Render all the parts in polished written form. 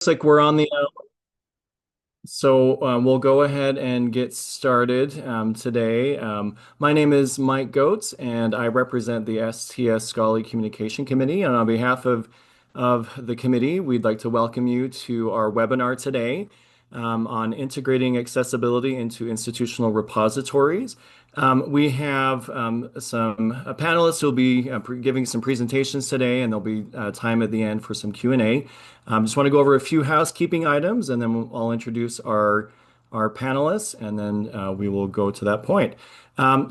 like we're on the we'll go ahead and get started today. My name is Mike Goetz, and I represent the STS Scholarly Communication Committee. And on behalf of the committee, we'd like to welcome you to our webinar today on integrating accessibility into institutional repositories. We have some panelists who will be giving some presentations today, and there'll be time at the end for some Q&A. Just want to go over a few housekeeping items, and then I'll introduce our panelists, and then we will go to that point.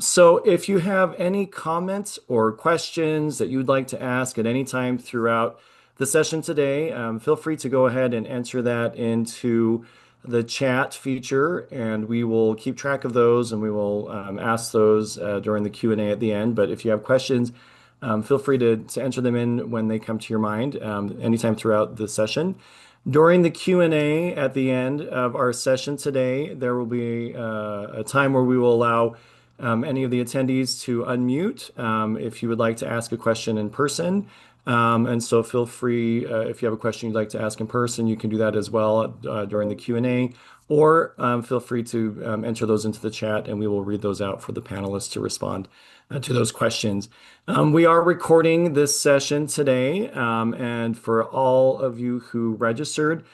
So if you have any comments or questions that you'd like to ask at any time throughout the session today, feel free to go ahead and enter that into the chat feature, and we will keep track of those, and we will ask those during the Q&A at the end. But if you have questions, feel free to enter them in when they come to your mind anytime throughout the session. During the Q&A at the end of our session today, there will be a time where we will allow any of the attendees to unmute if you would like to ask a question in person. And so feel free, if you have a question you'd like to ask in person, you can do that as well during the Q&A, or feel free to enter those into the chat, and we will read those out for the panelists to respond to those questions. We are recording this session today, and for all of you who registered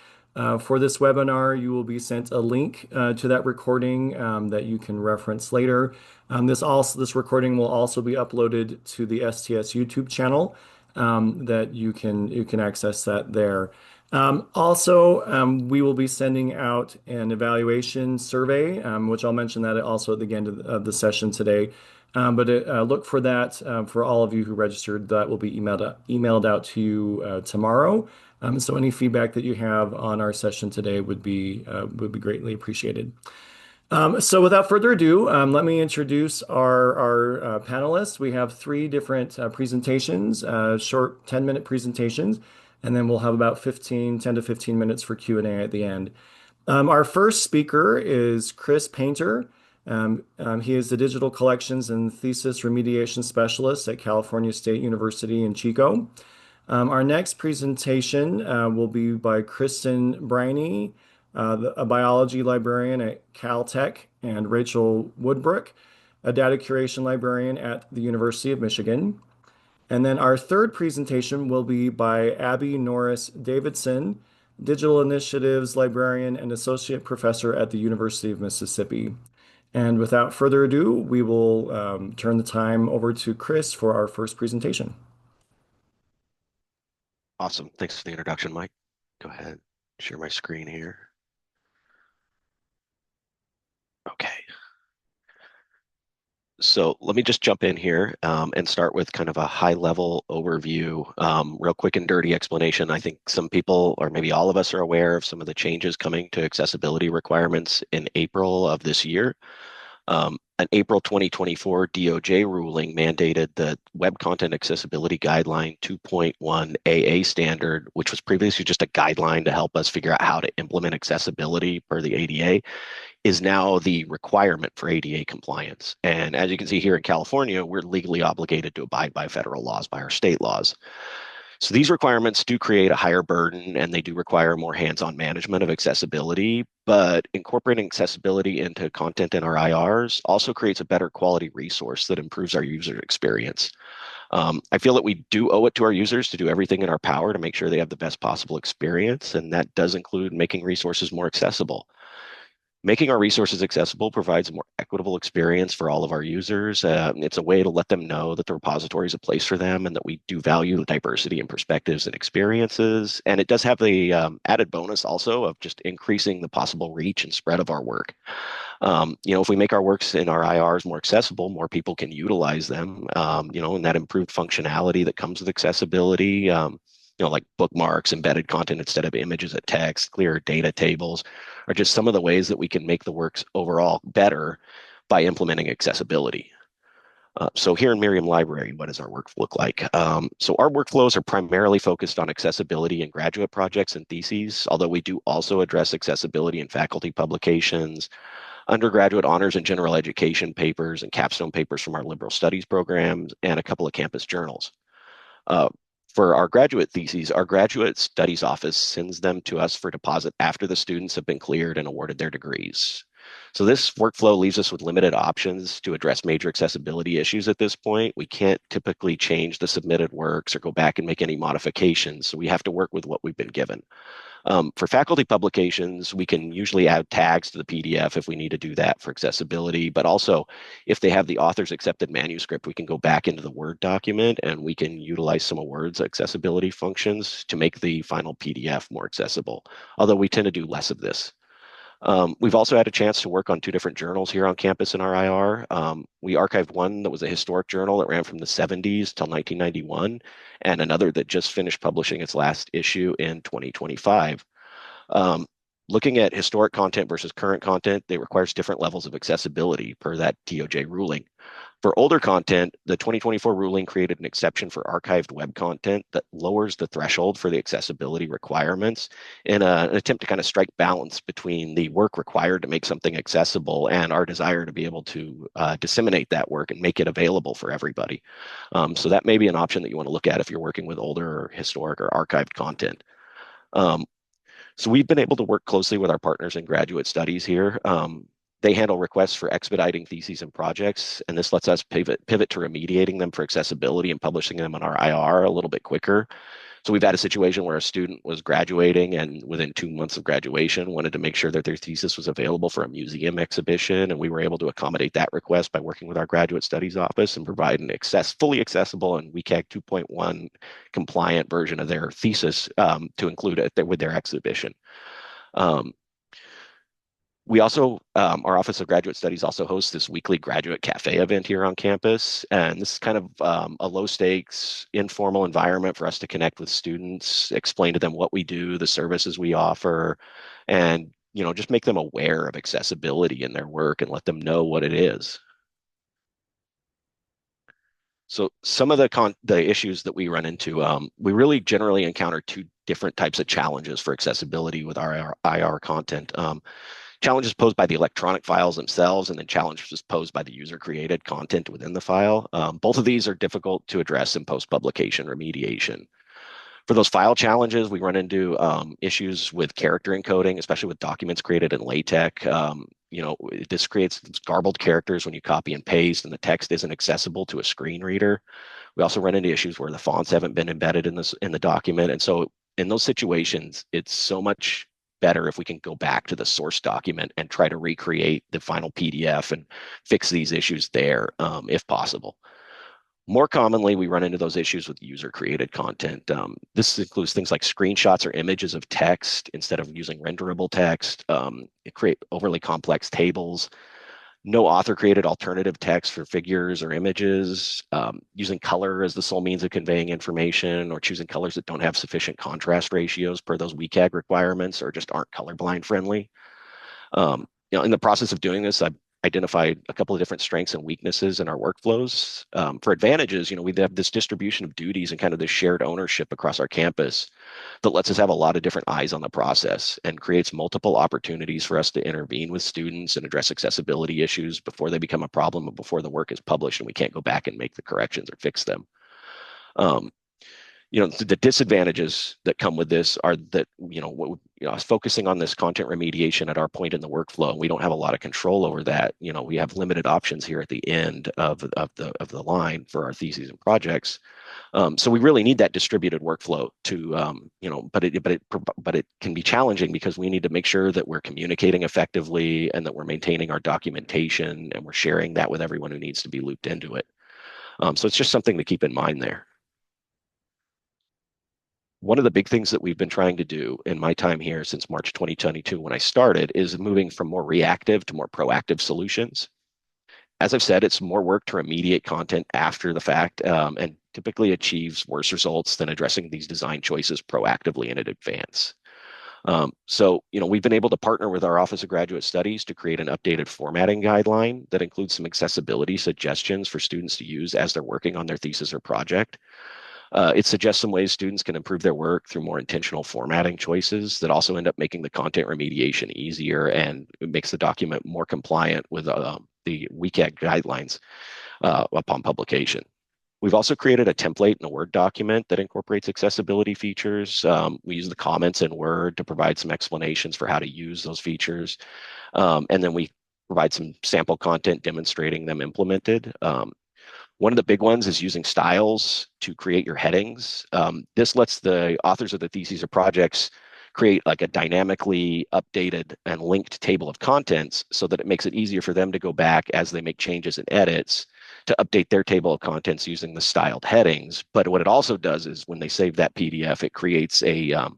for this webinar, you will be sent a link to that recording that you can reference later. This recording will also be uploaded to the STS YouTube channel. That you can access that there. We will be sending out an evaluation survey, which I'll mention that also at the end of the session today. Look for that for all of you who registered. That will be emailed out to you tomorrow. So any feedback that you have on our session today would be greatly appreciated. So without further ado, let me introduce our panelists. We have three different presentations, short 10-minute presentations, and then we'll have about 10 to 15 minutes for Q&A at the end. Our first speaker is Chris Paintner. He is the Digital Collections and Thesis Remediation Specialist at California State University in Chico. Our next presentation will be by Kristin Briney, a biology librarian at Caltech, and Rachel Woodbrock, a data curation librarian at the University of Michigan. And then our third presentation will be by Abbie Norris-Davidson, Digital Initiatives Librarian and Associate Professor at the University of Mississippi. And without further ado, we will turn the time over to Chris for our first presentation. Awesome. Thanks for the introduction, Mike. Go ahead, share my screen here. Okay. So let me just jump in here and start with kind of a high-level overview, real quick and dirty explanation. I think some people, or maybe all of us, are aware of some of the changes coming to accessibility requirements in April of this year. An April 2024 DOJ ruling mandated the Web Content Accessibility Guideline 2.1 AA standard, which was previously just a guideline to help us figure out how to implement accessibility per the ADA, is now the requirement for ADA compliance. And as you can see here in California, we're legally obligated to abide by federal laws, by our state laws. So these requirements do create a higher burden, and they do require more hands-on management of accessibility, but incorporating accessibility into content in our IRs also creates a better quality resource that improves our user experience. I feel that we do owe it to our users to do everything in our power to make sure they have the best possible experience, and that does include making resources more accessible. Making our resources accessible provides a more equitable experience for all of our users. It's a way to let them know that the repository is a place for them and that we do value the diversity in perspectives and experiences. And it does have the added bonus also of just increasing the possible reach and spread of our work. If we make our works in our IRs more accessible, more people can utilize them, and that improved functionality that comes with accessibility, like bookmarks, embedded content instead of images at text, clearer data tables, are just some of the ways that we can make the works overall better by implementing accessibility. So here in Miriam Library, what does our work look like? So our workflows are primarily focused on accessibility in graduate projects and theses, although we do also address accessibility in faculty publications, undergraduate honors and general education papers, and capstone papers from our liberal studies programs, and a couple of campus journals. For our graduate theses, our graduate studies office sends them to us for deposit after the students have been cleared and awarded their degrees. So this workflow leaves us with limited options to address major accessibility issues at this point. We can't typically change the submitted works or go back and make any modifications, so we have to work with what we've been given. For faculty publications, we can usually add tags to the PDF if we need to do that for accessibility, but also if they have the author's accepted manuscript, we can go back into the Word document and we can utilize some of Word's accessibility functions to make the final PDF more accessible, although we tend to do less of this. We've also had a chance to work on two different journals here on campus in our IR. We archived one that was a historic journal that ran from the 70s till 1991, and another that just finished publishing its last issue in 2025. Um, Looking at historic content versus current content, it requires different levels of accessibility per that TOJ ruling. For older content, the 2024 ruling created an exception for archived web content that lowers the threshold for the accessibility requirements in an attempt to kind of strike balance between the work required to make something accessible and our desire to be able to disseminate that work and make it available for everybody. So that may be an option that you want to look at if you're working with older or historic or archived content. Um, so we've been able to work closely with our partners in graduate studies here. They handle requests for expediting theses and projects, and this lets us pivot to remediating them for accessibility and publishing them on our IR a little bit quicker. So we've had a situation where a student was graduating and within 2 months of graduation wanted to make sure that their thesis was available for a museum exhibition, and we were able to accommodate that request by working with our graduate studies office and provide an fully accessible and WCAG 2.1 compliant version of their thesis to include it with their exhibition. Um, we also, our Office of Graduate Studies also hosts this weekly graduate cafe event here on campus. And this is kind of a low stakes, informal environment for us to connect with students, explain to them what we do, the services we offer, and just make them aware of accessibility in their work and let them know what it is. So some of the issues that we run into, we really generally encounter two different types of challenges for accessibility with our IR content. Challenges posed by the electronic files themselves, and then challenges posed by the user-created content within the file. Both of these are difficult to address in post-publication remediation. For those file challenges, we run into issues with character encoding, especially with documents created in LaTeX. This creates garbled characters when you copy and paste, and the text isn't accessible to a screen reader. We also run into issues where the fonts haven't been embedded in the document, and so in those situations, it's so much better if we can go back to the source document and try to recreate the final PDF and fix these issues there, if possible. More commonly, we run into those issues with user-created content. This includes things like screenshots or images of text instead of using renderable text. It create overly complex tables. No author-created alternative text for figures or images. Using color as the sole means of conveying information, or choosing colors that don't have sufficient contrast ratios per those WCAG requirements, or just aren't colorblind friendly. In the process of doing this, I've identified a couple of different strengths and weaknesses in our workflows. For advantages, we have this distribution of duties and kind of this shared ownership across our campus that lets us have a lot of different eyes on the process and creates multiple opportunities for us to intervene with students and address accessibility issues before they become a problem and before the work is published and we can't go back and make the corrections or fix them. Um, the disadvantages that come with this are that focusing on this content remediation at our point in the workflow, we don't have a lot of control over that. We have limited options here at the end of the line for our theses and projects. So we really need that distributed workflow to but it can be challenging because we need to make sure that we're communicating effectively and that we're maintaining our documentation and we're sharing that with everyone who needs to be looped into it. So it's just something to keep in mind there. One of the big things that we've been trying to do in my time here since March 2022 when I started is moving from more reactive to more proactive solutions. As I've said, it's more work to remediate content after the fact and typically achieves worse results than addressing these design choices proactively in advance. We've been able to partner with our Office of Graduate Studies to create an updated formatting guideline that includes some accessibility suggestions for students to use as they're working on their thesis or project. It suggests some ways students can improve their work through more intentional formatting choices that also end up making the content remediation easier, and it makes the document more compliant with the WCAG guidelines upon publication. We've also created a template in a Word document that incorporates accessibility features. We use the comments in Word to provide some explanations for how to use those features. And then we provide some sample content demonstrating them implemented. One of the big ones is using styles to create your headings. This lets the authors of the theses or projects create like a dynamically updated and linked table of contents so that it makes it easier for them to go back as they make changes and edits to update their table of contents using the styled headings. But what it also does is when they save that PDF, it creates a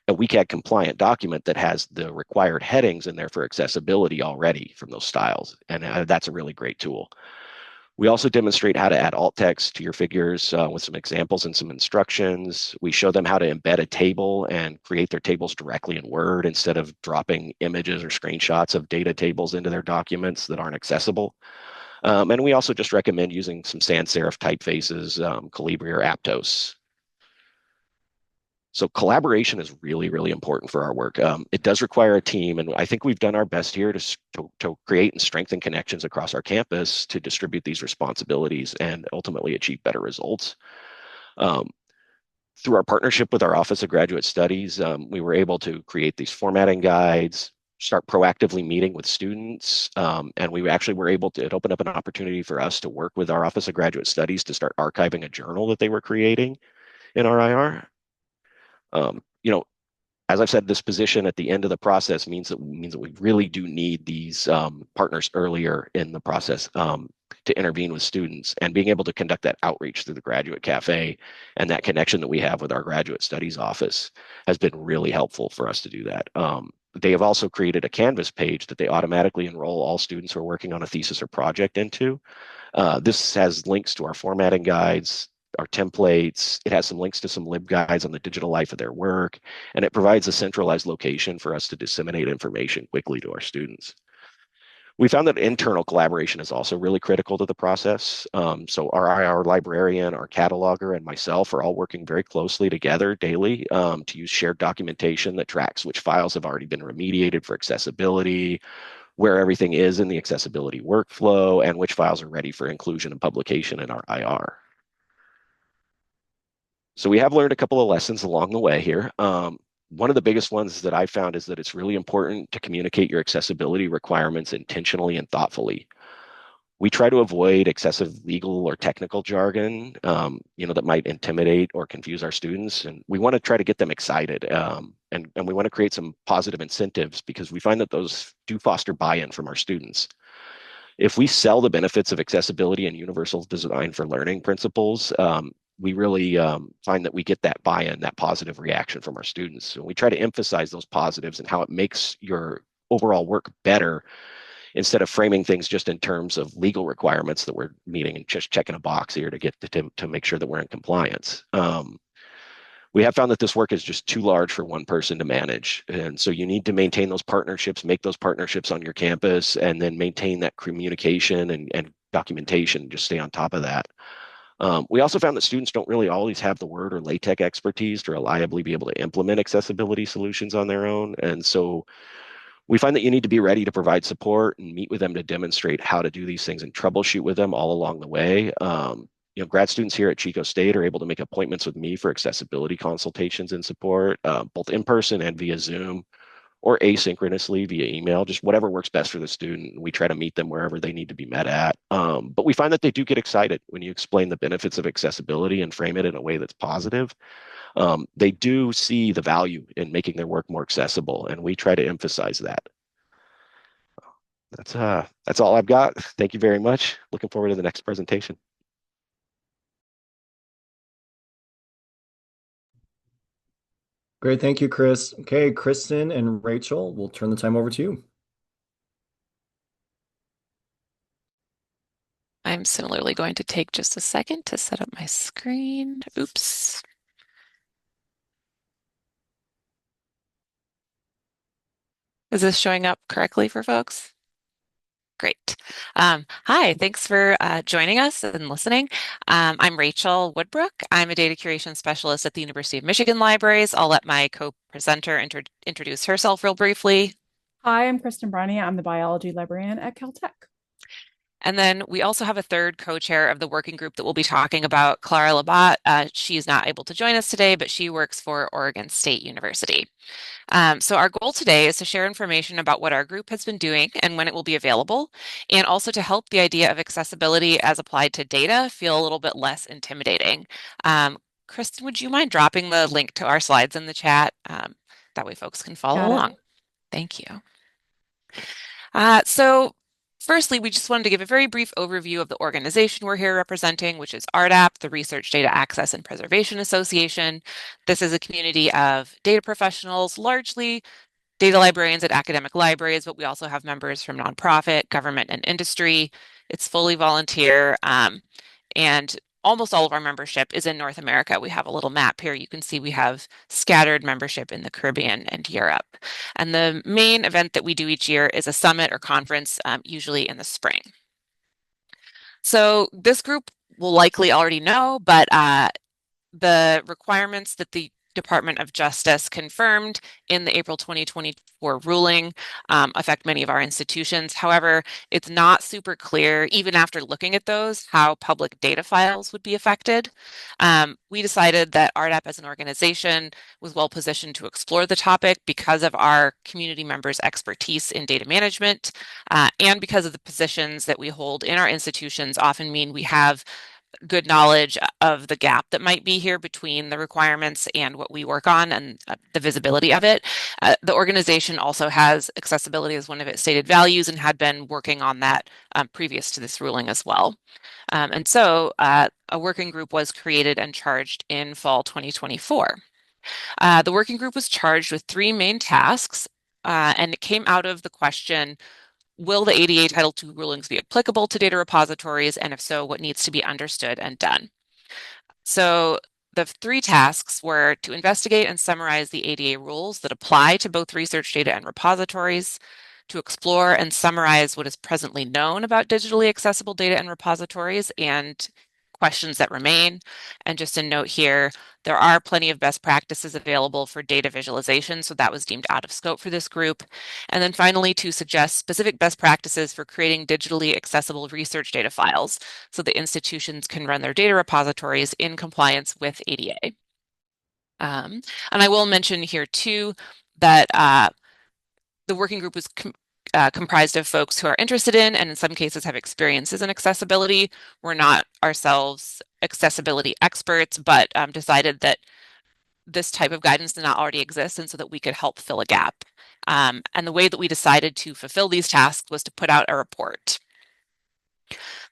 WCAG compliant document that has the required headings in there for accessibility already from those styles. And that's a really great tool. We also demonstrate how to add alt text to your figures with some examples and some instructions. We show them how to embed a table and create their tables directly in Word instead of dropping images or screenshots of data tables into their documents that aren't accessible. And we also just recommend using some sans serif typefaces, Calibri or Aptos. So collaboration is really, really important for our work. It does require a team, and I think we've done our best here to create and strengthen connections across our campus to distribute these responsibilities and ultimately achieve better results. Um, Through our partnership with our Office of Graduate Studies, we were able to create these formatting guides, start proactively meeting with students, and we actually were able to, it opened up an opportunity for us to work with our Office of Graduate Studies to start archiving a journal that they were creating in our IR. You know, as I've said, this position at the end of the process means that we really do need these partners earlier in the process to intervene with students, and being able to conduct that outreach through the Graduate Cafe and that connection that we have with our Graduate Studies office has been really helpful for us to do that. They have also created a Canvas page that they automatically enroll all students who are working on a thesis or project into. This has links to our formatting guides, our templates. It has some links to some LibGuides on the digital life of their work, and it provides a centralized location for us to disseminate information quickly to our students. We found that internal collaboration is also really critical to the process. So our librarian, our cataloger, and myself are all working very closely together daily to use shared documentation that tracks which files have already been remediated for accessibility, where everything is in the accessibility workflow, and which files are ready for inclusion and publication in our IR. So we have learned a couple of lessons along the way here. One of the biggest ones that I found is that it's really important to communicate your accessibility requirements intentionally and thoughtfully. We try to avoid excessive legal or technical jargon, that might intimidate or confuse our students. And we want to try to get them excited. And we want to create some positive incentives because we find that those do foster buy-in from our students. If we sell the benefits of accessibility and universal design for learning principles, we really find that we get that buy-in, that positive reaction from our students. So we try to emphasize those positives and how it makes your overall work better instead of framing things just in terms of legal requirements that we're meeting and just checking a box here to get to make sure that we're in compliance. We have found that this work is just too large for one person to manage. And so you need to maintain those partnerships, make those partnerships on your campus, and then maintain that communication and documentation, just stay on top of that. We also found that students don't really always have the Word or LaTeX expertise to reliably be able to implement accessibility solutions on their own. And so we find that you need to be ready to provide support and meet with them to demonstrate how to do these things and troubleshoot with them all along the way. Grad students here at Chico State are able to make appointments with me for accessibility consultations and support, both in person and via Zoom, or asynchronously via email, just whatever works best for the student. We try to meet them wherever they need to be met at. But we find that they do get excited when you explain the benefits of accessibility and frame it in a way that's positive. They do see the value in making their work more accessible, and we try to emphasize that. That's all I've got. Thank you very much. Looking forward to the next presentation. Great. Thank you, Chris. Okay, Kristin and Rachel, we'll turn the time over to you. I'm similarly going to take just a second to set up my screen. Oops. Is this showing up correctly for folks? Great. Hi, thanks for joining us and listening. I'm Rachel Woodbrock. I'm a data curation specialist at the University of Michigan Libraries. I'll let my co-presenter introduce herself real briefly. Hi, I'm Kristin Briney. I'm the biology librarian at Caltech. And then we also have a third co-chair of the working group that we'll be talking about, Clara Llebot. She's not able to join us today, but she works for Oregon State University. So our goal today is to share information about what our group has been doing and when it will be available, and also to help the idea of accessibility as applied to data feel a little bit less intimidating. Kristin, would you mind dropping the link to our slides in the chat? That way folks can follow Got it. along. Thank you. So firstly, we just wanted to give a very brief overview of the organization we're here representing, which is RDAP, the Research Data Access and Preservation Association. This is a community of data professionals, largely data librarians at academic libraries, but we also have members from nonprofit, government, and industry. It's fully volunteer, and almost all of our membership is in North America. We have a little map here. You can see we have scattered membership in the Caribbean and Europe. And the main event that we do each year is a summit or conference, usually in the spring. So this group will likely already know, but the requirements that the Department of Justice confirmed in the April 2024 ruling affect many of our institutions. However, it's not super clear, even after looking at those, how public data files would be affected. We decided that RDAP as an organization was well positioned to explore the topic because of our community members' expertise in data management, and because of the positions that we hold in our institutions often mean we have good knowledge of the gap that might be here between the requirements and what we work on and the visibility of it. The organization also has accessibility as one of its stated values and had been working on that previous to this ruling as well. And so a working group was created and charged in fall 2024. The working group was charged with three main tasks, and it came out of the question, will the ADA Title II rulings be applicable to data repositories? And if so, what needs to be understood and done? So the three tasks were to investigate and summarize the ADA rules that apply to both research data and repositories, to explore and summarize what is presently known about digitally accessible data and repositories and questions that remain. And just a note here, there are plenty of best practices available for data visualization, so that was deemed out of scope for this group. And then finally, to suggest specific best practices for creating digitally accessible research data files so the institutions can run their data repositories in compliance with ADA. And I will mention here too that the working group was comprised of folks who are interested in and in some cases have experiences in accessibility. We're not ourselves accessibility experts, but decided that this type of guidance did not already exist and so that we could help fill a gap. And the way that we decided to fulfill these tasks was to put out a report.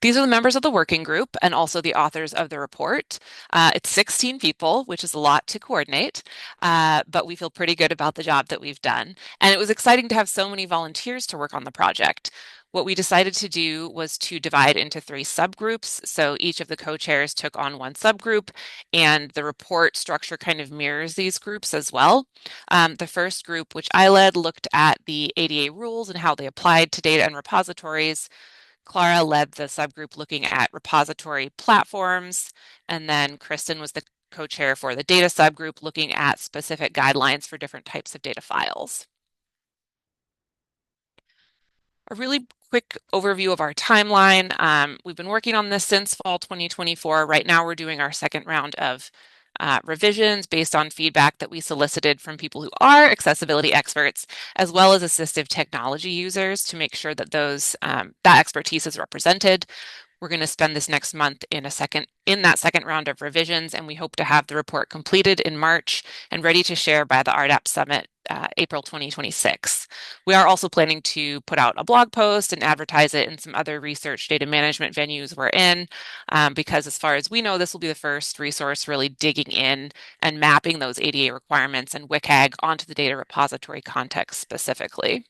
These are the members of the working group and also the authors of the report. It's 16 people, which is a lot to coordinate, but we feel pretty good about the job that we've done. And it was exciting to have so many volunteers to work on the project. What we decided to do was to divide into three subgroups. So each of the co-chairs took on one subgroup, and the report structure kind of mirrors these groups as well. The first group, which I led, looked at the ADA rules and how they applied to data and repositories. Clara led the subgroup looking at repository platforms, and then Kristin was the co-chair for the data subgroup looking at specific guidelines for different types of data files. A really quick overview of our timeline. We've been working on this since fall 2024. Right now we're doing our second round of revisions based on feedback that we solicited from people who are accessibility experts, as well as assistive technology users to make sure that those that expertise is represented. We're going to spend this next month in that second round of revisions, and we hope to have the report completed in March and ready to share by the RDAP Summit, April 2026. We are also planning to put out a blog post and advertise it in some other research data management venues we're in, because as far as we know, this will be the first resource really digging in and mapping those ADA requirements and WCAG onto the data repository context specifically.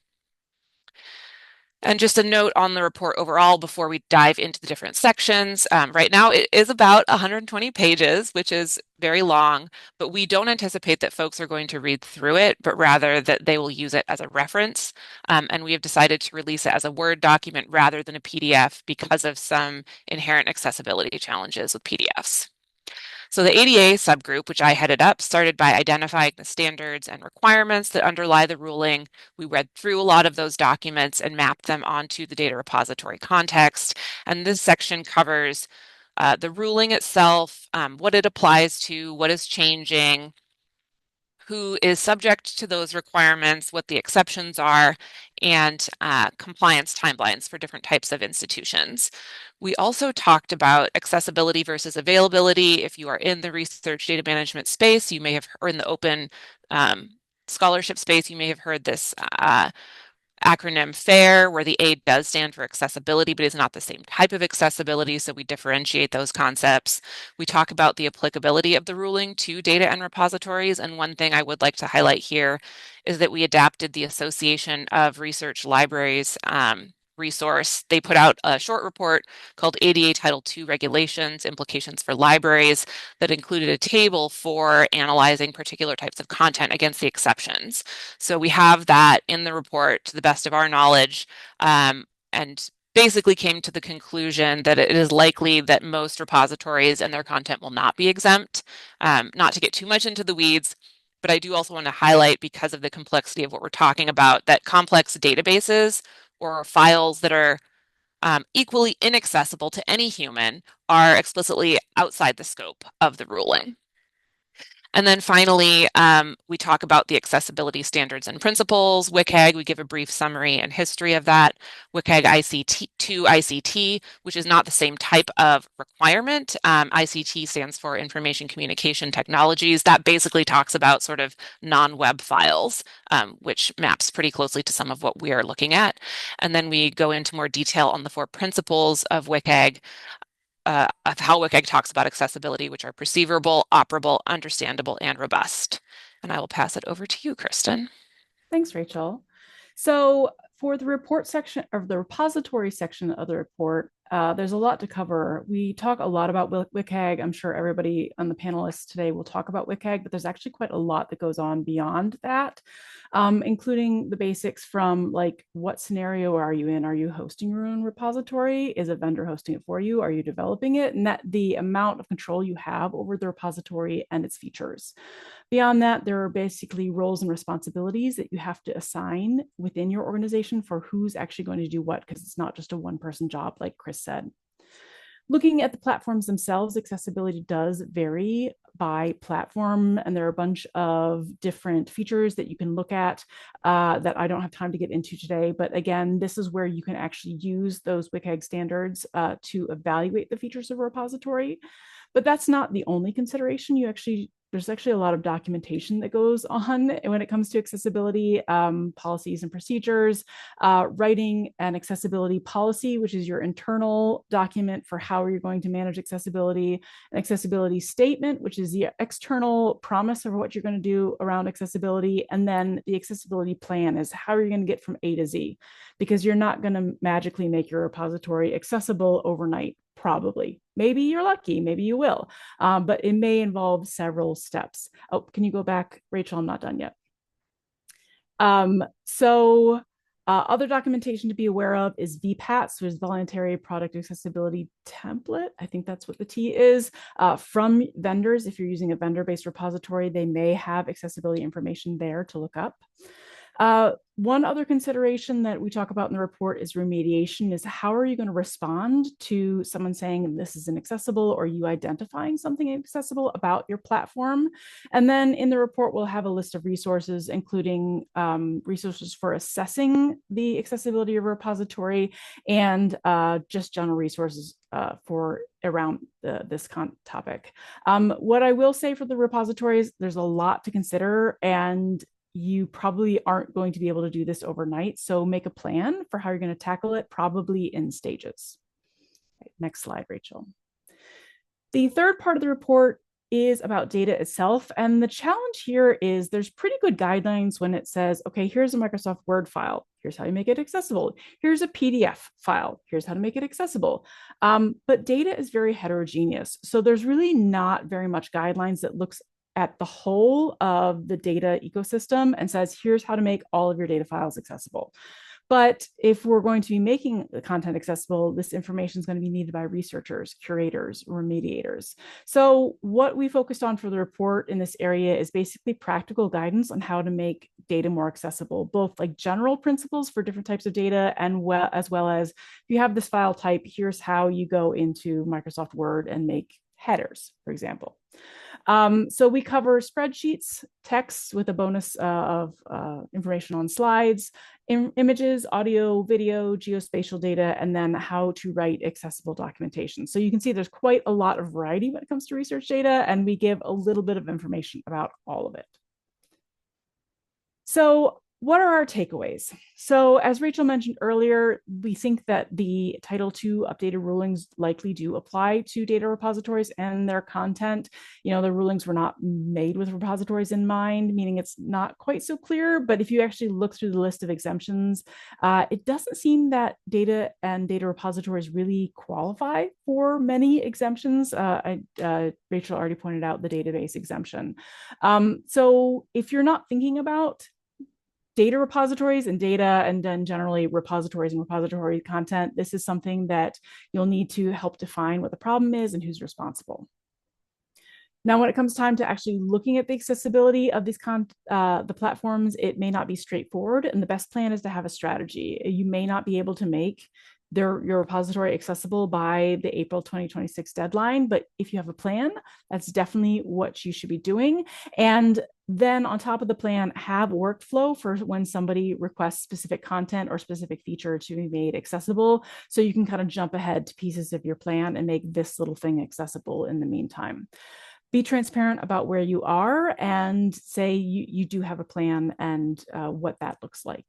And just a note on the report overall before we dive into the different sections. Right now it is about 120 pages, which is very long, but we don't anticipate that folks are going to read through it, but rather that they will use it as a reference. And we have decided to release it as a Word document rather than a PDF because of some inherent accessibility challenges with PDFs. So the ADA subgroup, which I headed up, started by identifying the standards and requirements that underlie the ruling. We read through a lot of those documents and mapped them onto the data repository context. And this section covers the ruling itself, what it applies to, what is changing, who is subject to those requirements, what the exceptions are, and compliance timelines for different types of institutions. We also talked about accessibility versus availability. If you are in the research data management space, you may have, or in the open scholarship space, you may have heard this acronym FAIR, where the A does stand for accessibility, but is not the same type of accessibility, so we differentiate those concepts. We talk about the applicability of the ruling to data and repositories, and one thing I would like to highlight here is that we adapted the Association of Research Libraries resource. They put out a short report called ADA Title II Regulations, Implications for Libraries, that included a table for analyzing particular types of content against the exceptions. So we have that in the report to the best of our knowledge, and basically came to the conclusion that it is likely that most repositories and their content will not be exempt. Not to get too much into the weeds, but I do also want to highlight, because of the complexity of what we're talking about, that complex databases or files that are equally inaccessible to any human are explicitly outside the scope of the ruling. And then finally, we talk about the accessibility standards and principles. WCAG, we give a brief summary and history of that. WCAG ICT2 ICT, which is not the same type of requirement. ICT stands for Information Communication Technologies. That basically talks about sort of non-web files, which maps pretty closely to some of what we are looking at. And then we go into more detail on the 4 principles of WCAG, of how WCAG talks about accessibility, which are perceivable, operable, understandable, and robust. And I will pass it over to you, Kristin. Thanks, Rachel. So for the report section, or the repository section of the report, there's a lot to cover. We talk a lot about WCAG. I'm sure everybody on the panelists today will talk about WCAG, but there's actually quite a lot that goes on beyond that, including the basics from like, what scenario are you in? Are you hosting your own repository? Is a vendor hosting it for you? Are you developing it? And that the amount of control you have over the repository and its features. Beyond that, there are basically roles and responsibilities that you have to assign within your organization for who's actually going to do what, because it's not just a one-person job, like Chris said. Looking at the platforms themselves, accessibility does vary by platform, and there are a bunch of different features that you can look at that I don't have time to get into today. But again, this is where you can actually use those WCAG standards to evaluate the features of a repository. But that's not the only consideration. There's actually a lot of documentation that goes on when it comes to accessibility, policies and procedures, writing an accessibility policy, which is your internal document for how you're going to manage accessibility, an accessibility statement, which is the external promise of what you're going to do around accessibility, and then the accessibility plan is how you're going to get from A to Z, because you're not going to magically make your repository accessible overnight. Probably. Maybe you're lucky, maybe you will, but it may involve several steps. Oh, can you go back, Rachel? I'm not done yet. Other documentation to be aware of is VPATs, which is Voluntary Product Accessibility Template. I think that's what the T is, from vendors. If you're using a vendor-based repository, they may have accessibility information there to look up. One other consideration that we talk about in the report is remediation, is how are you going to respond to someone saying this is inaccessible, or you identifying something inaccessible about your platform. And then in the report, we'll have a list of resources, including resources for assessing the accessibility of a repository, and just general resources for around this topic. What I will say for the repositories, there's a lot to consider, and you probably aren't going to be able to do this overnight. So make a plan for how you're going to tackle it, probably in stages. Right, next slide, Rachel. The third part of the report is about data itself. And the challenge here is there's pretty good guidelines when it says, okay, here's a Microsoft Word file. Here's how you make it accessible. Here's a PDF file. Here's how to make it accessible. But data is very heterogeneous. So there's really not very much guidelines that looks at the whole of the data ecosystem and says, here's how to make all of your data files accessible. But if we're going to be making the content accessible, this information is going to be needed by researchers, curators, remediators. So what we focused on for the report in this area is basically practical guidance on how to make data more accessible, both like general principles for different types of data, and as well as if you have this file type, here's how you go into Microsoft Word and make headers, for example. So we cover spreadsheets, text with a bonus of information on slides, images, audio, video, geospatial data, and then how to write accessible documentation. So you can see there's quite a lot of variety when it comes to research data, and we give a little bit of information about all of it. So what are our takeaways? So as Rachel mentioned earlier, we think that the Title II updated rulings likely do apply to data repositories and their content. You know, the rulings were not made with repositories in mind, meaning it's not quite so clear. But if you actually look through the list of exemptions, it doesn't seem that data and data repositories really qualify for many exemptions. Rachel already pointed out the database exemption. So if you're not thinking about data repositories and data, and then generally repositories and repository content, this is something that you'll need to help define what the problem is and who's responsible. Now, when it comes time to actually looking at the accessibility of these the platforms, it may not be straightforward, and the best plan is to have a strategy. You may not be able to make your repository accessible by the April 2026 deadline, but if you have a plan, that's definitely what you should be doing. And then on top of the plan, have workflow for when somebody requests specific content or specific feature to be made accessible, so you can kind of jump ahead to pieces of your plan and make this little thing accessible in the meantime. Be transparent about where you are and say you do have a plan and what that looks like.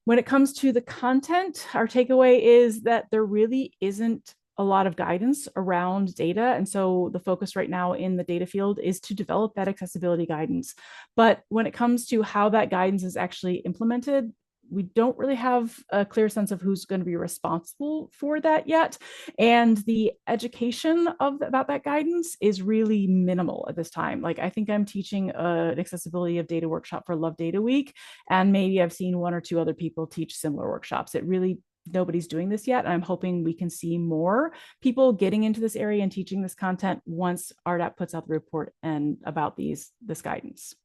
When it comes to the content, our takeaway is that there really isn't a lot of guidance around data. And so the focus right now in the data field is to develop that accessibility guidance. But when it comes to how that guidance is actually implemented, we don't really have a clear sense of who's going to be responsible for that yet. And the education about that guidance is really minimal at this time. Like, I think I'm teaching an accessibility of data workshop for Love Data Week, and maybe I've seen one or two other people teach similar workshops. Nobody's doing this yet. And I'm hoping we can see more people getting into this area and teaching this content once RDAP puts out the report and about this guidance.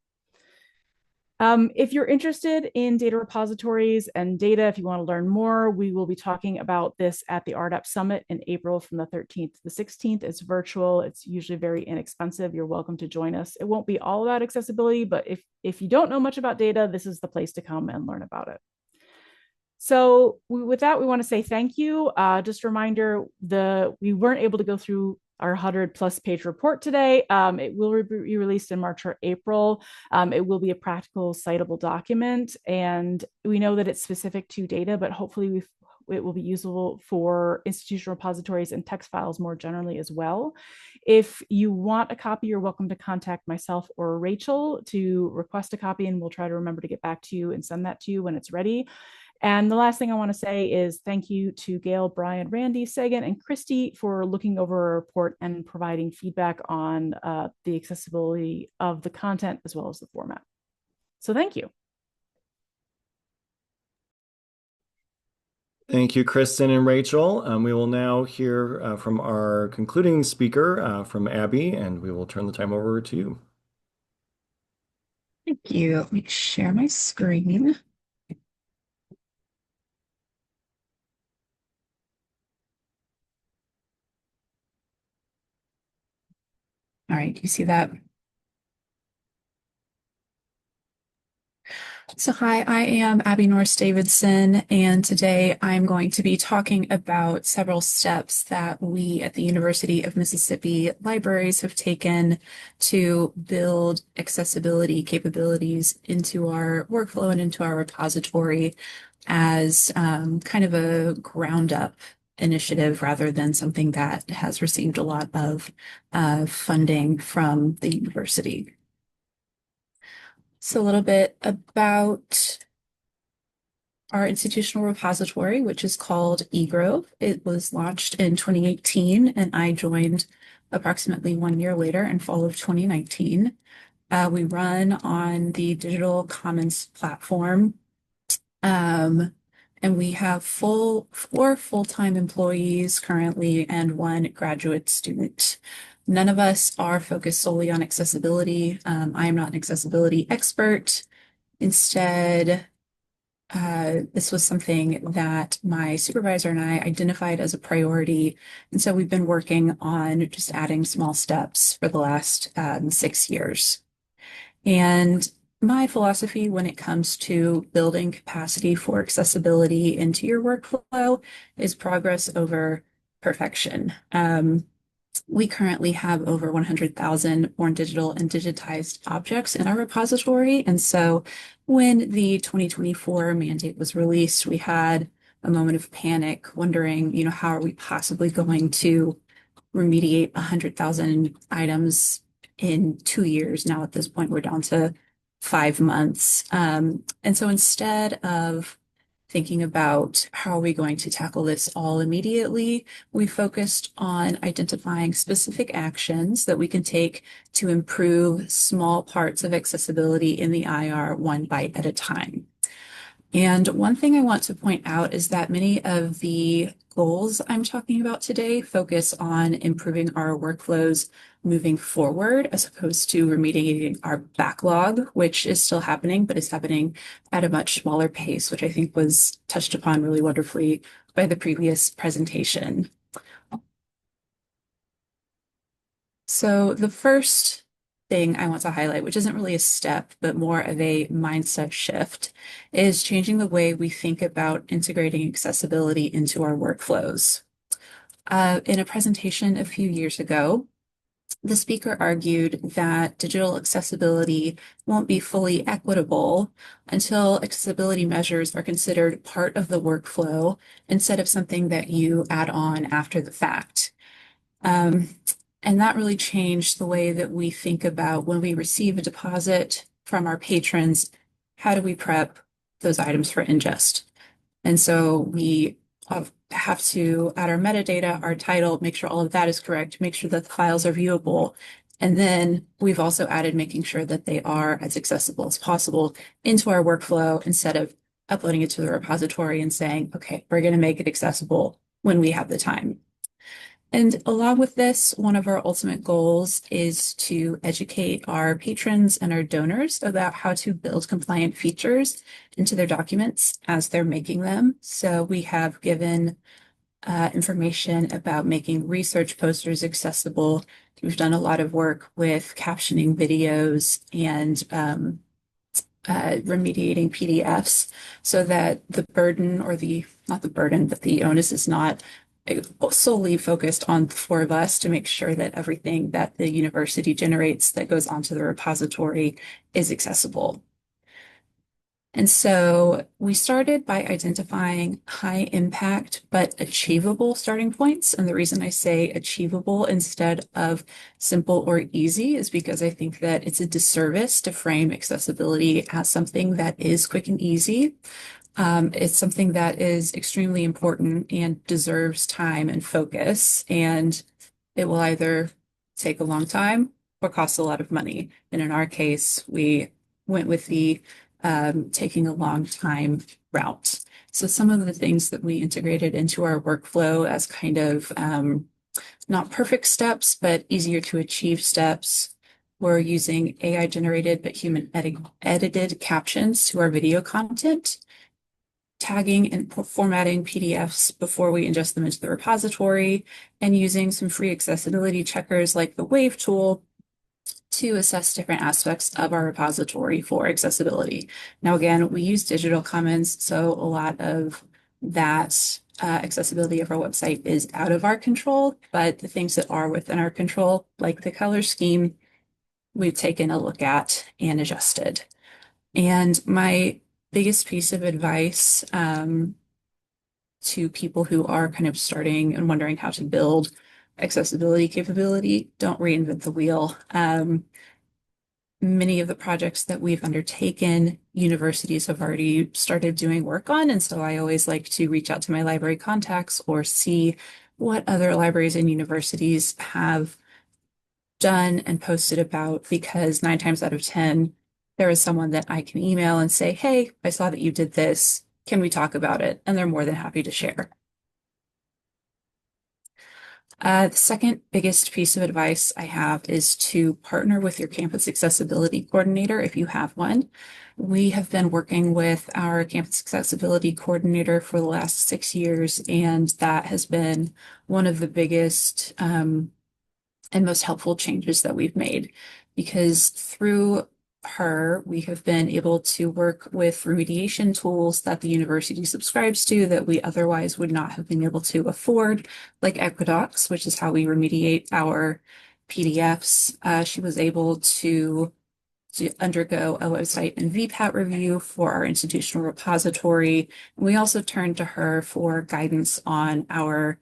If you're interested in data repositories and data, if you want to learn more, we will be talking about this at the RDAP Summit in April from the 13th to the 16th. It's virtual. It's usually very inexpensive. You're welcome to join us. It won't be all about accessibility, but if you don't know much about data, this is the place to come and learn about it. So with that, we want to say thank you. Just a reminder, we weren't able to go through our 100+ page report today. It will be released in March or April. It will be a practical citable document, and we know that it's specific to data, but hopefully it will be usable for institutional repositories and text files more generally as well. If you want a copy, you're welcome to contact myself or Rachel to request a copy, and we'll try to remember to get back to you and send that to you when it's ready. And the last thing I want to say is thank you to Gail, Brian, Randy, Sagan, and Christy for looking over our report and providing feedback on the accessibility of the content as well as the format. So thank you. Thank you, Kristin and Rachel. We will now hear from our concluding speaker, from Abbie, and we will turn the time over to you. Thank you. Let me share my screen. All right, you see that? So hi, I am Abbie Norris-Davidson, and today I'm going to be talking about several steps that we at the University of Mississippi Libraries have taken to build accessibility capabilities into our workflow and into our repository as kind of a ground up initiative rather than something that has received a lot of funding from the university. So a little bit about our institutional repository, which is called eGrove. It was launched in 2018, and I joined approximately 1 year later in fall of 2019. We run on the Digital Commons platform. and we have four full-time employees currently and one graduate student. None of us are focused solely on accessibility. I am not an accessibility expert. Instead, this was something that my supervisor and I identified as a priority. And so we've been working on just adding small steps for the last 6 years. And my philosophy when it comes to building capacity for accessibility into your workflow is progress over perfection. We currently have over 100,000 born digital and digitized objects in our repository. And so when the 2024 mandate was released, we had a moment of panic, wondering, how are we possibly going to remediate 100,000 items in 2 years? Now, at this point, we're down to 5 months. And so instead of thinking about how are we going to tackle this all immediately, we focused on identifying specific actions that we can take to improve small parts of accessibility in the IR one bite at a time. And one thing I want to point out is that many of the goals I'm talking about today focus on improving our workflows moving forward, as opposed to remediating our backlog, which is still happening, but is happening at a much smaller pace, which I think was touched upon really wonderfully by the previous presentation. So the first thing I want to highlight, which isn't really a step, but more of a mindset shift, is changing the way we think about integrating accessibility into our workflows. In a presentation a few years ago, the speaker argued that digital accessibility won't be fully equitable until accessibility measures are considered part of the workflow instead of something that you add on after the fact. And that really changed the way that we think about when we receive a deposit from our patrons, how do we prep those items for ingest? And so we have to add our metadata, our title, make sure all of that is correct, make sure that the files are viewable. And then we've also added making sure that they are as accessible as possible into our workflow instead of uploading it to the repository and saying, okay, we're going to make it accessible when we have the time. And along with this, one of our ultimate goals is to educate our patrons and our donors about how to build compliant features into their documents as they're making them. So we have given information about making research posters accessible. We've done a lot of work with captioning videos and remediating PDFs so that the burden or not the burden, but the onus is not solely focused on the four of us to make sure that everything that the university generates that goes onto the repository is accessible. And so we started by identifying high impact but achievable starting points. And the reason I say achievable instead of simple or easy is because I think that it's a disservice to frame accessibility as something that is quick and easy. It's something that is extremely important and deserves time and focus, and it will either take a long time or cost a lot of money. And in our case, we went with the taking a long time route. So some of the things that we integrated into our workflow as kind of not perfect steps, but easier to achieve steps, we're using AI generated but human edited captions to our video content, tagging and formatting PDFs before we ingest them into the repository, and using some free accessibility checkers like the Wave tool to assess different aspects of our repository for accessibility. Now, again, we use digital commons, so a lot of that accessibility of our website is out of our control, but the things that are within our control, like the color scheme, we've taken a look at and adjusted. And my biggest piece of advice to people who are kind of starting and wondering how to build accessibility capability, don't reinvent the wheel. Many of the projects that we've undertaken, universities have already started doing work on. And so I always like to reach out to my library contacts or see what other libraries and universities have done and posted about, because 9 times out of 10, there is someone that I can email and say, hey, I saw that you did this. can we talk about it? And they're more than happy to share. The second biggest piece of advice I have is to partner with your campus accessibility coordinator if you have one. We have been working with our campus accessibility coordinator for the last 6 years, and that has been one of the biggest and most helpful changes that we've made, because through her, we have been able to work with remediation tools that the university subscribes to that we otherwise would not have been able to afford, like Equidocs, which is how we remediate our PDFs. She was able to undergo a website and VPAT review for our institutional repository. And we also turned to her for guidance on our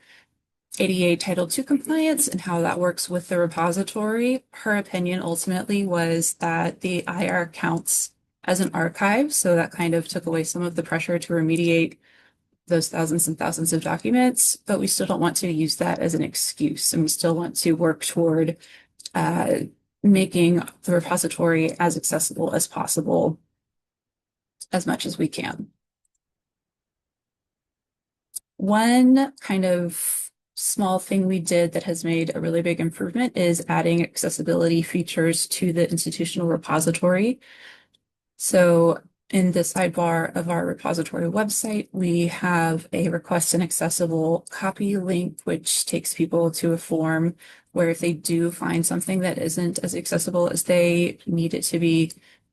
ADA Title II compliance and how that works with the repository. Her opinion ultimately was that the IR counts as an archive, so that kind of took away some of the pressure to remediate those thousands and thousands of documents, but we still don't want to use that as an excuse, and we still want to work toward making the repository as accessible as possible as much as we can. One kind of small thing we did that has made a really big improvement is adding accessibility features to the institutional repository. So in the sidebar of our repository website, we have a request an accessible copy link, which takes people to a form where if they do find something that isn't as accessible as they need it to be,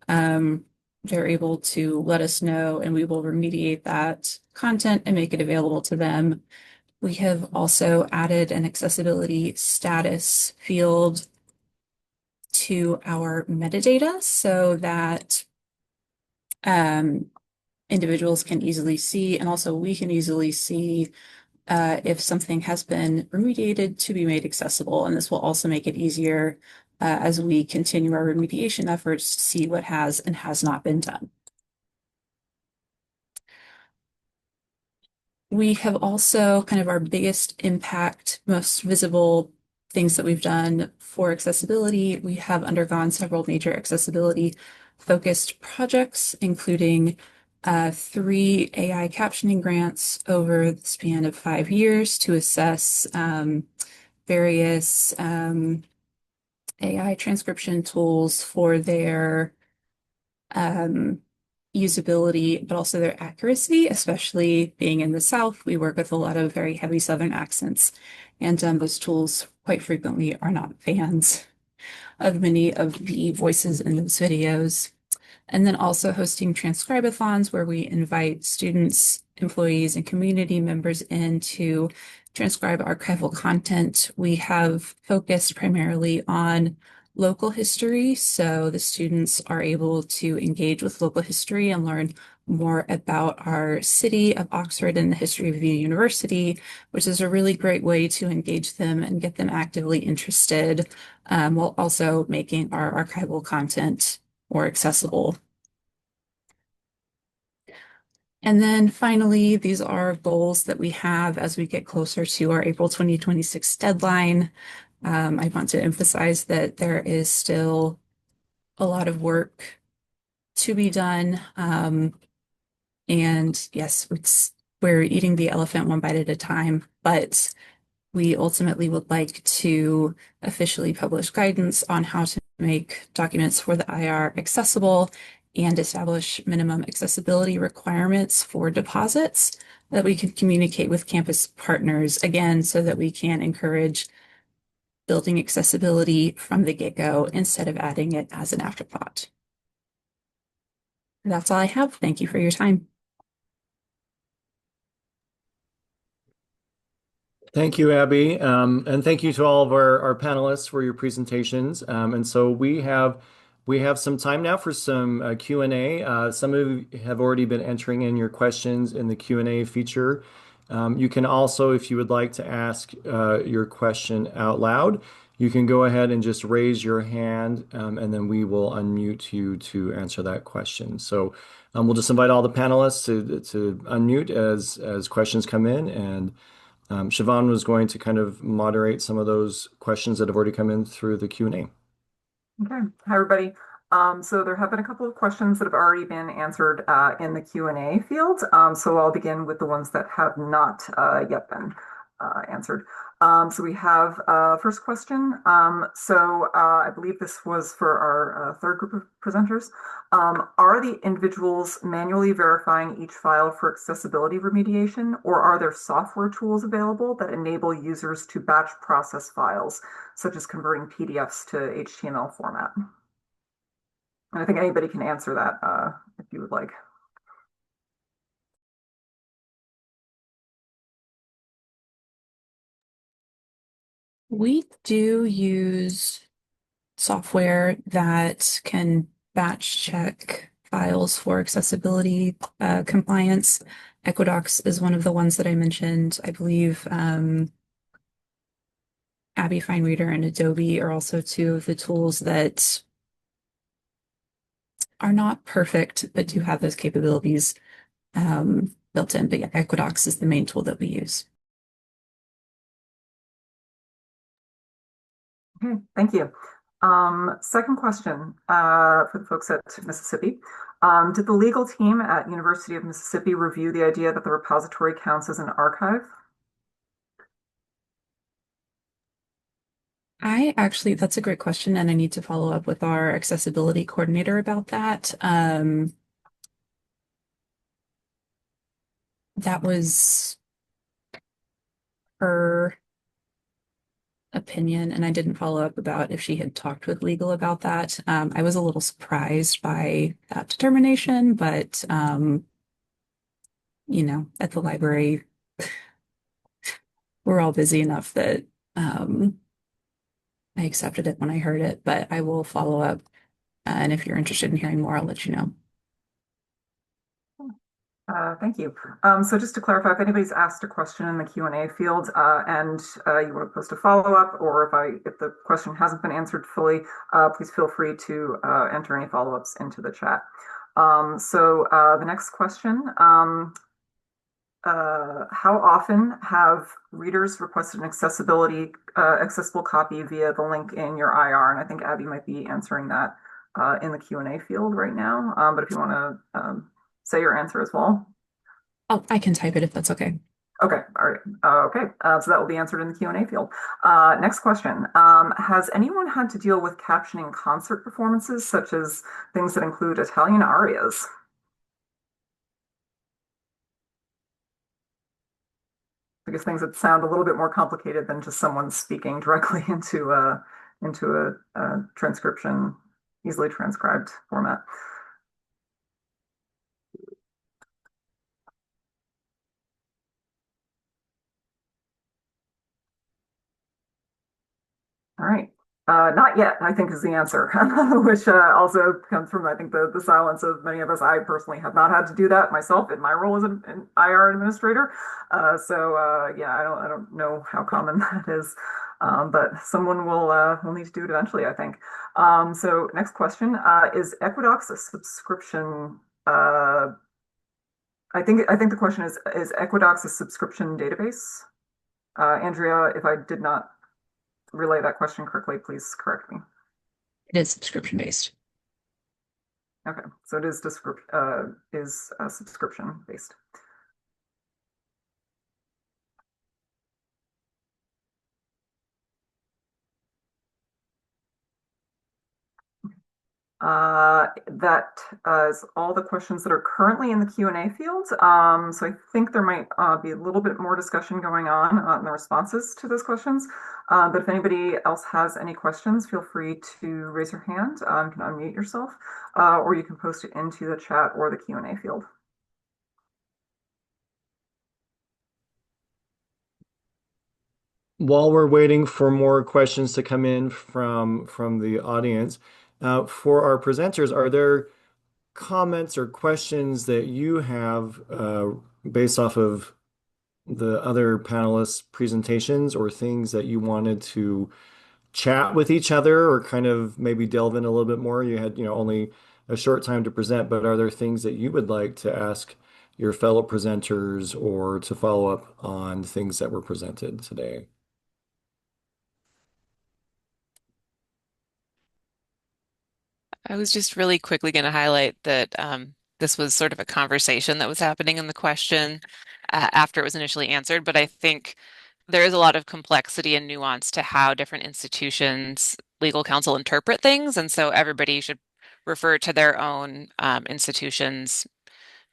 they're able to let us know and we will remediate that content and make it available to them. We have also added an accessibility status field to our metadata so that individuals can easily see, and also we can easily see if something has been remediated to be made accessible. And this will also make it easier as we continue our remediation efforts to see what has and has not been done. We have also kind of our biggest impact, most visible things that we've done for accessibility. We have undergone several major accessibility focused projects, including 3 AI captioning grants over the span of 5 years to assess various AI transcription tools for their usability, but also their accuracy, especially being in the South. We work with a lot of very heavy Southern accents, and those tools quite frequently are not fans of many of the voices in those videos. And then also hosting transcribathons where we invite students, employees, and community members in to transcribe archival content. We have focused primarily on local history, so the students are able to engage with local history and learn more about our city of Oxford and the history of the university, which is a really great way to engage them and get them actively interested, while also making our archival content more accessible. And then finally, these are goals that we have as we get closer to our April 2026 deadline. I want to emphasize that there is still a lot of work to be done. And yes, we're eating the elephant one bite at a time, but we ultimately would like to officially publish guidance on how to make documents for the IR accessible and establish minimum accessibility requirements for deposits that we can communicate with campus partners, again, so that we can encourage building accessibility from the get-go instead of adding it as an afterthought. That's all I have. Thank you for your time. Thank you, Abbie. And thank you to all of our panelists for your presentations. And so we have some time now for some Q&A. Some of you have already been entering in your questions in the Q&A feature. You can also, if you would like to ask your question out loud, you can go ahead and just raise your hand, and then we will unmute you to answer that question. So we'll just invite all the panelists to unmute as questions come in, and Siobhan was going to kind of moderate some of those questions that have already come in through the Q&A. Okay. Hi, everybody. So there have been a couple of questions that have already been answered in the Q&A field. So I'll begin with the ones that have not yet been answered. So we have first question. I believe this was for our third group of presenters. Are the individuals manually verifying each file for accessibility remediation, or are there software tools available that enable users to batch process files, such as converting PDFs to HTML format? And I think anybody can answer that if you would like. We do use software that can batch check files for accessibility compliance. Equidox is one of the ones that I mentioned. I believe Abbie Fine Reader and Adobe are also two of the tools that are not perfect, but do have those capabilities built in. But yeah, Equidox is the main tool that we use. Okay, thank you. Second question for the folks at Mississippi. Did the legal team at University of Mississippi review the idea that the repository counts as an archive? That's a great question, and I need to follow up with our accessibility coordinator about that. That was her opinion, and I didn't follow up about if she had talked with legal about that. I was a little surprised by that determination, but at the library, we're all busy enough that I accepted it when I heard it, but I will follow up. And if you're interested in hearing more, I'll let you know. Thank you. So just to clarify, if anybody's asked a question in the Q&A field and you want to post a follow-up, or if the question hasn't been answered fully, please feel free to enter any follow-ups into the chat. The next question, how often have readers requested an accessible copy via the link in your IR? And I think Abbie might be answering that in the Q&A field right now. But if you want to say your answer as well. I can type it if that's okay. Okay, all right. So that will be answered in the Q&A field. Next question. Has anyone had to deal with captioning concert performances, such as things that include Italian arias? I guess things that sound a little bit more complicated than just someone speaking directly into a transcription, easily transcribed format. All right. Not yet, I think is the answer, which also comes from, I think, the silence of many of us. I personally have not had to do that myself in my role as an IR administrator. Yeah, I don't know how common that is, but someone will need to do it eventually, I think. So next question, is Equidox a subscription? I think the question is Equidox a subscription database? Andrea, if I did not relay that question correctly, please correct me. It is subscription based. Okay, so it is subscription based. That is all the questions that are currently in the Q&A field. So I think there might be a little bit more discussion going on in the responses to those questions. But if anybody else has any questions, feel free to raise your hand. You can unmute yourself, or you can post it into the chat or the Q&A field. While we're waiting for more questions to come in from the audience, for our presenters, are there comments or questions that you have based off of the other panelists' presentations, or things that you wanted to chat with each other or kind of maybe delve in a little bit more? You had, only a short time to present, but are there things that you would like to ask your fellow presenters or to follow up on things that were presented today? I was just really quickly going to highlight that this was sort of a conversation that was happening in the question after it was initially answered, but I think there is a lot of complexity and nuance to how different institutions, legal counsel interpret things, and so everybody should refer to their own institution's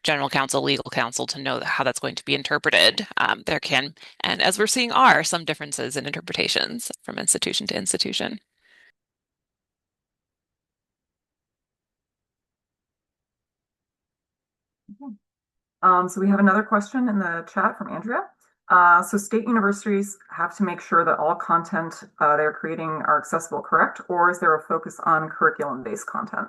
general counsel, legal counsel to know how that's going to be interpreted. There can, and as we're seeing, are some differences in interpretations from institution to institution. So we have another question in the chat from Andrea. So state universities have to make sure that all content they're creating are accessible, correct? Or is there a focus on curriculum-based content?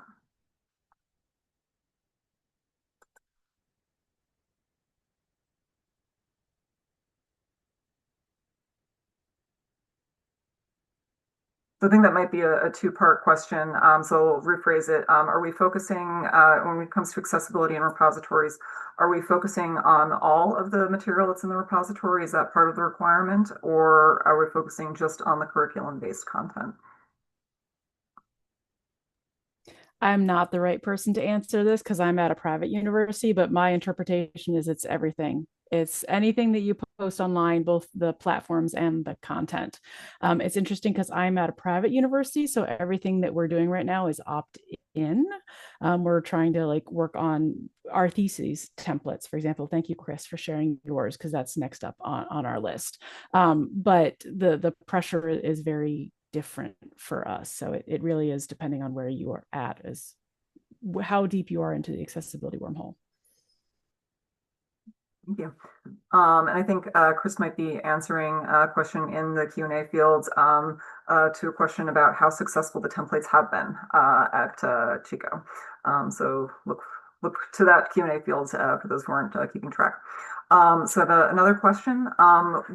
So I think that might be a two-part question. So I'll rephrase it. Are we focusing, when it comes to accessibility in repositories, are we focusing on all of the material that's in the repository? Is that part of the requirement? Or are we focusing just on the curriculum-based content? I'm not the right person to answer this because I'm at a private university, but my interpretation is it's everything. It's anything that you post online, both the platforms and the content. It's interesting because I'm at a private university, so everything that we're doing right now is opt-in. We're trying to like work on our theses templates, for example. Thank you, Chris, for sharing yours because that's next up on our list. But the pressure is very different for us. So it really is depending on where you are at, as how deep you are into the accessibility wormhole. Thank you. And I think Chris might be answering a question in the Q&A field to a question about how successful the templates have been at Chico. So look to that Q&A field for those who aren't keeping track. So I have another question.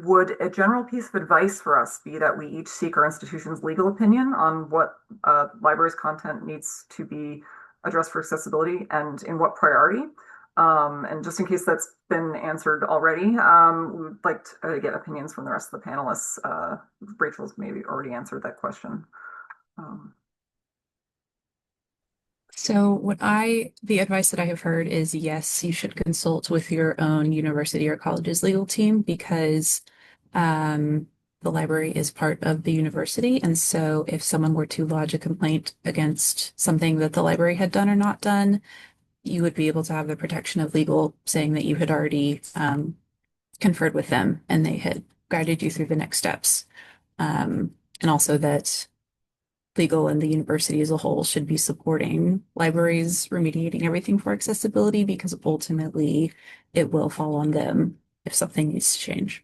Would a general piece of advice for us be that we each seek our institution's legal opinion on what library's content needs to be addressed for accessibility and in what priority? And just in case that's been answered already, we would like to get opinions from the rest of the panelists. Rachel's maybe already answered that question. So the advice that I have heard is yes, you should consult with your own university or college's legal team because the library is part of the university. And so if someone were to lodge a complaint against something that the library had done or not done, you would be able to have the protection of legal saying that you had already conferred with them and they had guided you through the next steps. And also that legal and the university as a whole should be supporting libraries remediating everything for accessibility because ultimately it will fall on them if something needs to change.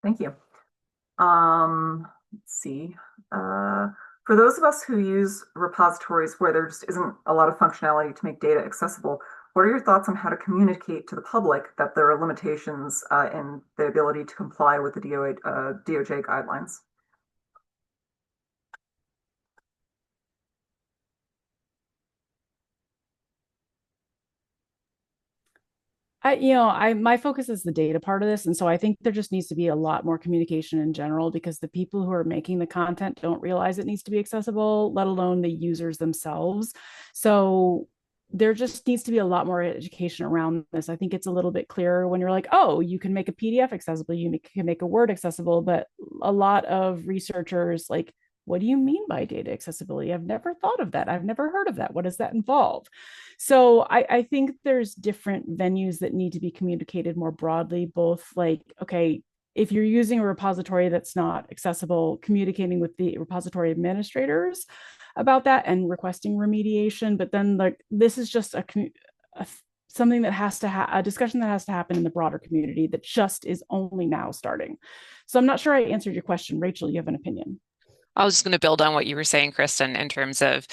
Thank you. Let's see. For those of us who use repositories where there just isn't a lot of functionality to make data accessible, what are your thoughts on how to communicate to the public that there are limitations in the ability to comply with the DOJ guidelines? My focus is the data part of this. And so I think there just needs to be a lot more communication in general because the people who are making the content don't realize it needs to be accessible, let alone the users themselves. So there just needs to be a lot more education around this. I think it's a little bit clearer when you're like, oh, you can make a PDF accessible, you can make a Word accessible, but a lot of researchers like, what do you mean by data accessibility? I've never thought of that. I've never heard of that. What does that involve? So I think there's different venues that need to be communicated more broadly, both like, okay, if you're using a repository that's not accessible, communicating with the repository administrators about that and requesting remediation. But then like, this is just something that has to a discussion that has to happen in the broader community that just is only now starting. So I'm not sure I answered your question. Rachel, you have an opinion? I was just going to build on what you were saying, Kristin, in terms of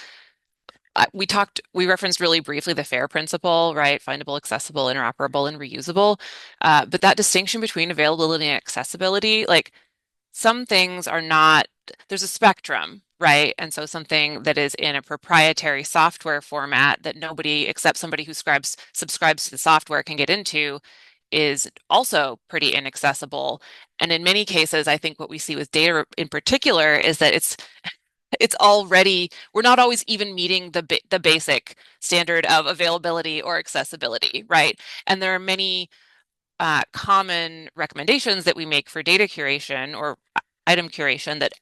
we referenced really briefly the FAIR principle, right? Findable, accessible, interoperable, and reusable. But that distinction between availability and accessibility, like some things are not, there's a spectrum, right? And so something that is in a proprietary software format that nobody except somebody who subscribes to the software can get into is also pretty inaccessible. And in many cases, I think what we see with data in particular is that it's already, we're not always even meeting the basic standard of availability or accessibility, right? And there are many common recommendations that we make for data curation or item curation that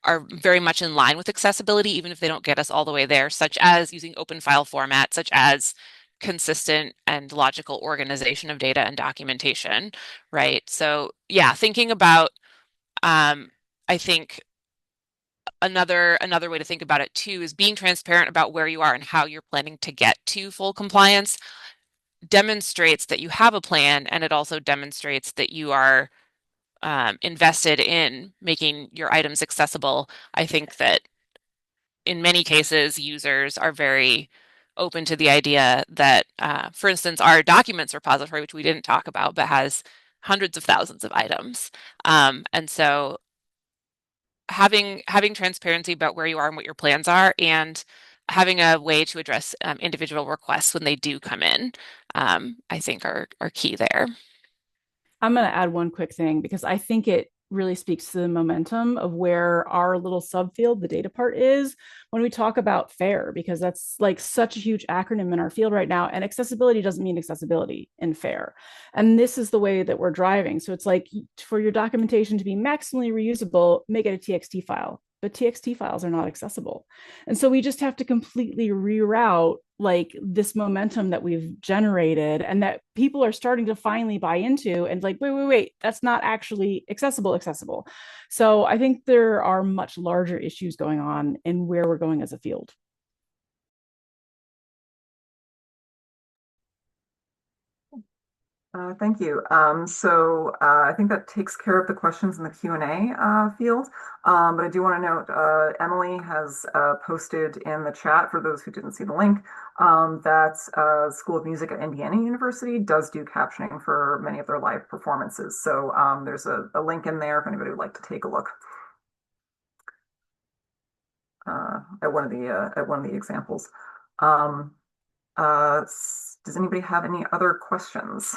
are very much in line with accessibility, even if they don't get us all the way there, such as using open file format, such as consistent and logical organization of data and documentation, right? So yeah, thinking about, I think another way to think about it too is being transparent about where you are and how you're planning to get to full compliance demonstrates that you have a plan, and it also demonstrates that you are invested in making your items accessible. I think that in many cases, users are very open to the idea that, for instance, our documents repository, which we didn't talk about, but has hundreds of thousands of items. And so having transparency about where you are and what your plans are, and having a way to address individual requests when they do come in, I think are key there. I'm going to add one quick thing because I think it really speaks to the momentum of where our little subfield, the data part, is when we talk about FAIR, because that's like such a huge acronym in our field right now. And accessibility doesn't mean accessibility in FAIR. And this is the way that we're driving. So it's like, for your documentation to be maximally reusable, make it a TXT file. But TXT files are not accessible. And so we just have to completely reroute like this momentum that we've generated and that people are starting to finally buy into, and like, wait, that's not actually accessible. So I think there are much larger issues going on in where we're going as a field. Thank you. I think that takes care of the questions in the Q&A field. But I do want to note, Emily has posted in the chat, for those who didn't see the link, that School of Music at Indiana University does do captioning for many of their live performances. So there's a link in there if anybody would like to take a look at one of the examples. Does anybody have any other questions?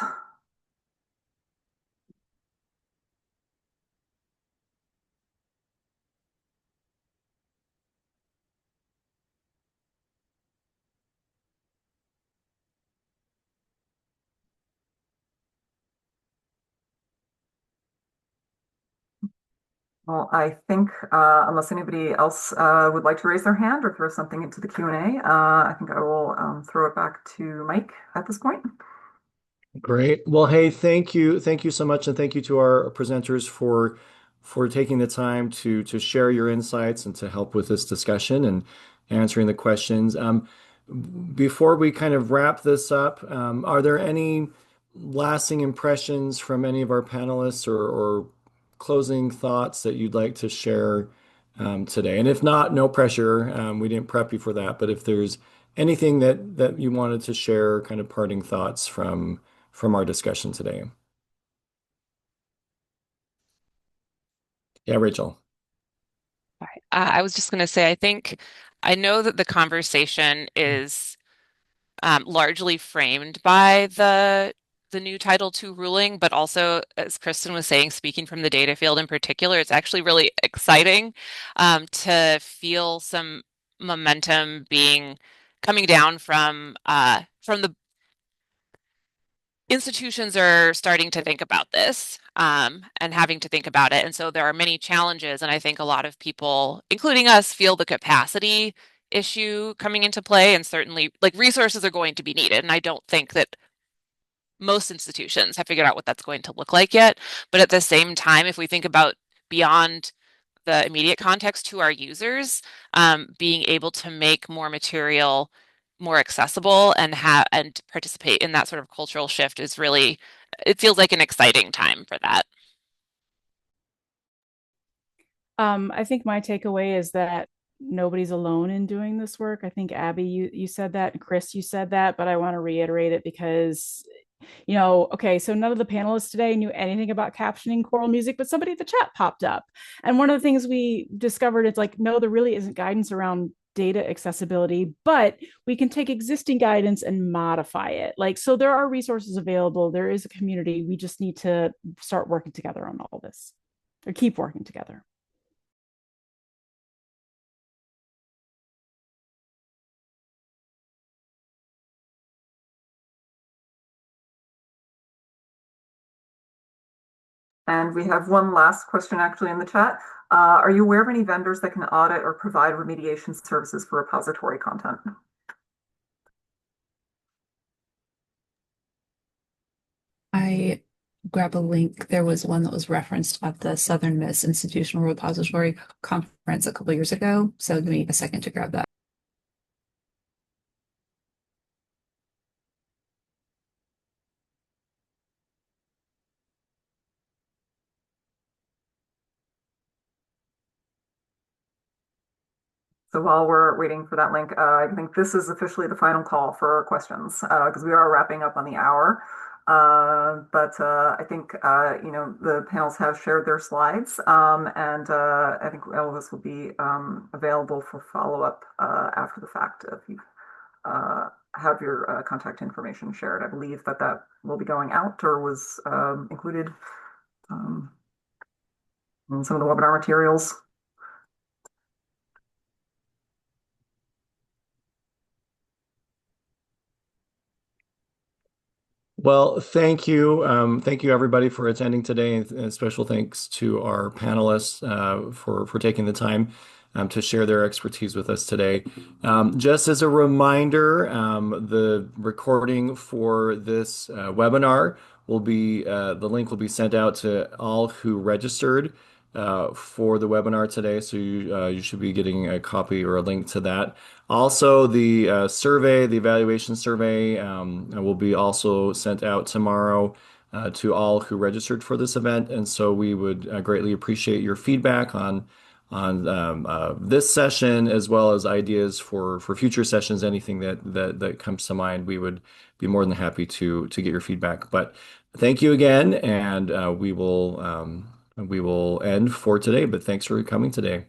Well, I think unless anybody else would like to raise their hand or throw something into the Q&A, I think I will throw it back to Mike at this point. Great. Well, hey, thank you so much, and thank you to our presenters for taking the time to share your insights and to help with this discussion and answering the questions. Before we kind of wrap this up, are there any lasting impressions from any of our panelists or closing thoughts that you'd like to share today? And if not, no pressure. We didn't prep you for that, but if there's anything that you wanted to share, kind of parting thoughts from our discussion today. Yeah, Rachel. I was just going to say, I know that the conversation is largely framed by the new Title II ruling, but also, as Kristin was saying, speaking from the data field in particular, it's actually really exciting to feel some momentum coming down from the institutions are starting to think about this and having to think about it. And so there are many challenges. And I think a lot of people, including us, feel the capacity issue coming into play. And certainly, like, resources are going to be needed. And I don't think that most institutions have figured out what that's going to look like yet. But at the same time, if we think about beyond the immediate context to our users, being able to make more material more accessible and participate in that sort of cultural shift is really, it feels like an exciting time for that. I think my takeaway is that nobody's alone in doing this work. I think Abbie, you said that, and Chris, you said that, but I want to reiterate it because, okay, so none of the panelists today knew anything about captioning choral music, but somebody in the chat popped up. And one of the things we discovered, it's like, no, there really isn't guidance around data accessibility, but we can take existing guidance and modify it. Like, so there are resources available. There is a community. We just need to start working together on all this, or keep working together. And we have one last question actually in the chat. Are you aware of any vendors that can audit or provide remediation services for repository content? I grab a link. There was one that was referenced at the Southern Miss Institutional Repository Conference a couple years ago. So give me a second to grab that. So while we're waiting for that link, I think this is officially the final call for questions because we are wrapping up on the hour. But I think the panels have shared their slides, and I think all of this will be available for follow-up after the fact if you have your contact information shared. I believe that will be going out or was included in some of the webinar materials. Well, thank you. Thank you everybody for attending today, and special thanks to our panelists for taking the time to share their expertise with us today. Just as a reminder, the recording for this webinar will be the link will be sent out to all who registered for the webinar today. So you should be getting a copy or a link to that. Also, the survey, the evaluation survey, will be also sent out tomorrow to all who registered for this event. And so we would greatly appreciate your feedback on this session, as well as ideas for future sessions. Anything that comes to mind, we would be more than happy to get your feedback. But thank you again, and we will end for today. But thanks for coming today.